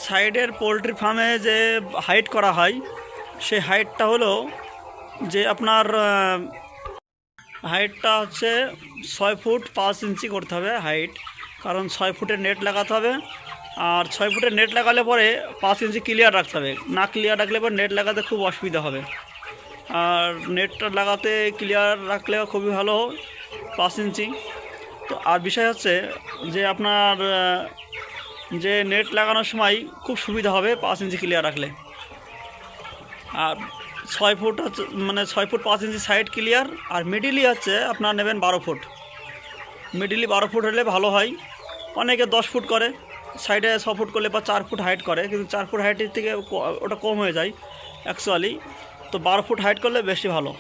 সাইডের পোলট্রি ফার্মে যে হাইট করা হয় সেই হাইটটা হলো যে আপনার হাইটটা হচ্ছে 6 ফুট 5 ইঞ্চি করতে হবে হাইট, কারণ 6 ফুটের নেট লাগাতে হবে। আর 6 ফুটের নেট লাগালে পরে 5 ইঞ্চি ক্লিয়ার রাখতে হবে, না ক্লিয়ার রাখলে পরে নেট লাগাতে খুব অসুবিধা হবে। আর নেটটা লাগাতে ক্লিয়ার রাখলে খুবই ভালো 5 ইঞ্চি। তো আর বিষয় হচ্ছে যে আপনার যে নেট লাগানোর সময় খুব সুবিধা হবে 5 ইঞ্চি ক্লিয়ার রাখলে। আর 6 ফুট হচ্ছে মানে 6 ফুট 5 ইঞ্চি সাইড ক্লিয়ার, আর মিডিলই হচ্ছে আপনার নেবেন 12 ফুট। মিডিলই 12 ফুট হলে ভালো হয়। অনেকে 10 ফুট করে, সাইডে 6 ফুট করলে বা 4 ফুট হাইট করে, কিন্তু 4 ফুট হাইটের থেকে ওটা কম হয়ে যায় অ্যাকচুয়ালি। তো 12 ফুট হাইট করলে বেশি ভালো।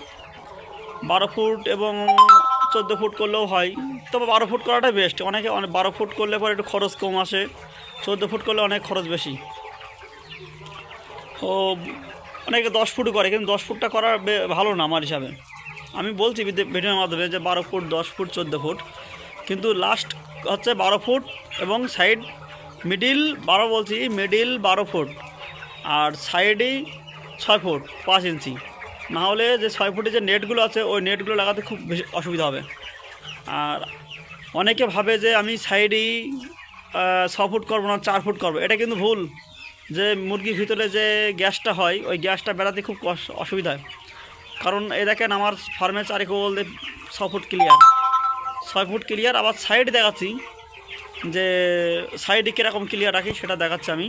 12 ফুট এবং 14 ফুট করলেও হয়, তবে 12 ফুট করাটাই বেস্ট। অনেকে 12 ফুট করলে পরে একটু খরচ কম আসে, 14 ফুট করলে অনেক খরচ বেশি। ও অনেকে 10 ফুটও করে, কিন্তু 10 ফুটটা করা ভালো না আমার হিসাবে। আমি বলছি ভিডিওর মাধ্যমে যে 12 ফুট 10 ফুট 14 ফুট, কিন্তু লাস্ট হচ্ছে 12 ফুট এবং সাইড মিডিল 12 বলছি, মিডিল 12 ফুট আর সাইডেই 6 ফুট 5 ইঞ্চি। না হলে যে 6 ফুটে যে নেটগুলো আছে ওই নেটগুলো লাগাতে খুব বেশি অসুবিধা হবে। আর অনেকে ভাবে যে আমি সাইডেই 6 ফুট করবো না 4 ফুট করবো, এটা কিন্তু ভুল। যে মুরগির ভিতরে যে গ্যাসটা হয় ওই গ্যাসটা বেড়াতে খুব অসুবিধা হয়। কারণ এই দেখেন আমার ফার্মের চারিকোল 6 ফুট ক্লিয়ার, 6 ফুট ক্লিয়ার। আবার সাইড দেখাচ্ছি যে সাইডে কীরকম ক্লিয়ার রাখি সেটা দেখাচ্ছি আমি।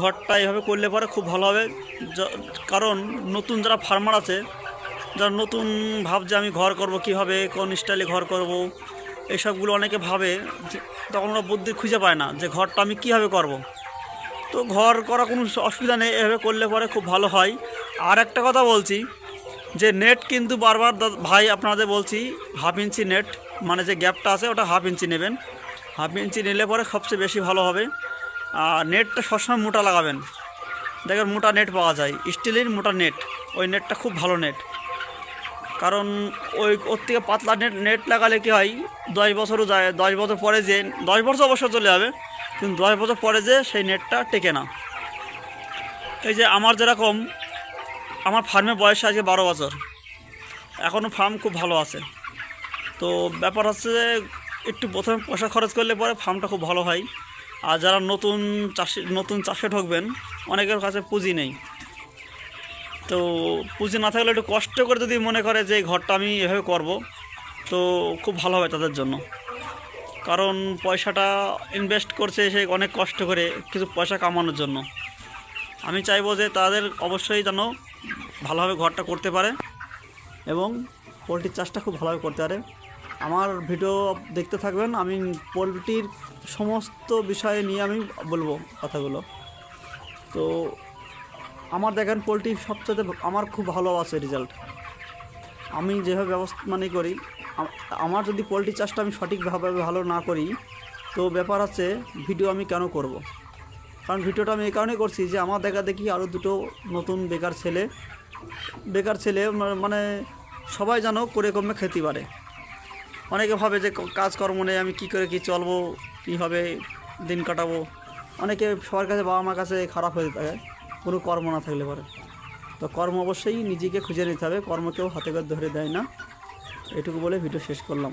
ঘরটা এভাবে করলে পরে খুব ভালো হবে। কারণ নতুন যারা ফার্মার আছে, যারা নতুন ভাবছে আমি ঘর করব কীভাবে, কোন স্টাইলে ঘর করব, এইসবগুলো অনেকে ভাবে, তখন ওরা বুদ্ধি খুঁজে পায় না যে ঘরটা আমি কীভাবে করব। তো ঘর করা কোনো অসুবিধা নেই, এভাবে করলে পরে খুব ভালো হয়। আর একটা কথা বলছি যে নেট কিন্তু বারবার ভাই আপনাদের বলছি 1/2 ইঞ্চি নেট, মানে যে গ্যাপটা আছে ওটা 1/2 ইঞ্চি নেবেন। 1/2 ইঞ্চি নিলে পরে সবচেয়ে বেশি ভালো হবে। আর নেটটা সবসময় মোটা লাগাবেন, দেখেন মোটা নেট পাওয়া যায়, স্টিলের মোটা নেট, ওই নেটটা খুব ভালো নেট। কারণ ওর থেকে পাতলা নেট লাগালে কী হয়, 10 বছরও যায়, 10 বছর পরে যে 10 বছর অবশ্য চলে যাবে, কিন্তু 10 বছর পরে যে সেই নেটটা টেকে না। এই যে আমার যেরকম, আমার ফার্মে বয়স আজকে 12 বছর, এখনও ফার্ম খুব ভালো আছে। তো ব্যাপার হচ্ছে যে একটু প্রথমে পয়সা খরচ করলে পরে ফার্মটা খুব ভালো হয়। আর যারা নতুন চাষে ঢুকবেন, অনেকের কাছে পুঁজি নেই। তো পুঁজি না থাকলে একটু কষ্ট করে যদি মনে করে যে ঘরটা আমি এভাবে করব, তো খুব ভালো হবে তাদের জন্য। কারণ পয়সাটা ইনভেস্ট করছে সে অনেক কষ্ট করে কিছু পয়সা কামানোর জন্য। আমি চাইবো যে তাদের অবশ্যই যেন ভালোভাবে ঘরটা করতে পারে এবং পোলট্রির চাষটা খুব ভালোভাবে করতে পারে। আমার ভিডিও দেখতে থাকবেন, আমি পোলট্রির সমস্ত বিষয় নিয়ে আমি বলবো কথাগুলো। তো আমার দেখেন পোলট্রি সবচেয়ে আমার খুব ভালো আছে রেজাল্ট। আমি যেভাবে ব্যবস্থা করি, আমার যদি পোলট্রি চাষটা আমি সঠিকভাবে ভালো না করি, তো ব্যাপার আছে ভিডিও আমি কেন করব। কারণ ভিডিওটা আমি এই কারণেই করছি যে আমার দেখা দেখি আরও দুটো নতুন বেকার ছেলে মানে সবাই যেন করে কমে খেতে পারে। অনেকে ভাবে যে কাজকর্ম নেই, আমি কী করে কী চলবো, কীভাবে দিন কাটাবো। অনেকে সবার কাছে বাবা মার কাছে খারাপ হয়ে থাকে কোনো কর্ম না থাকলে পরে। তো কর্ম অবশ্যই নিজেকে খুঁজে নিতে হবে, কর্ম কেউ হাতে করে ধরে দেয় না। এটুকু বলে ভিডিও শেষ করলাম।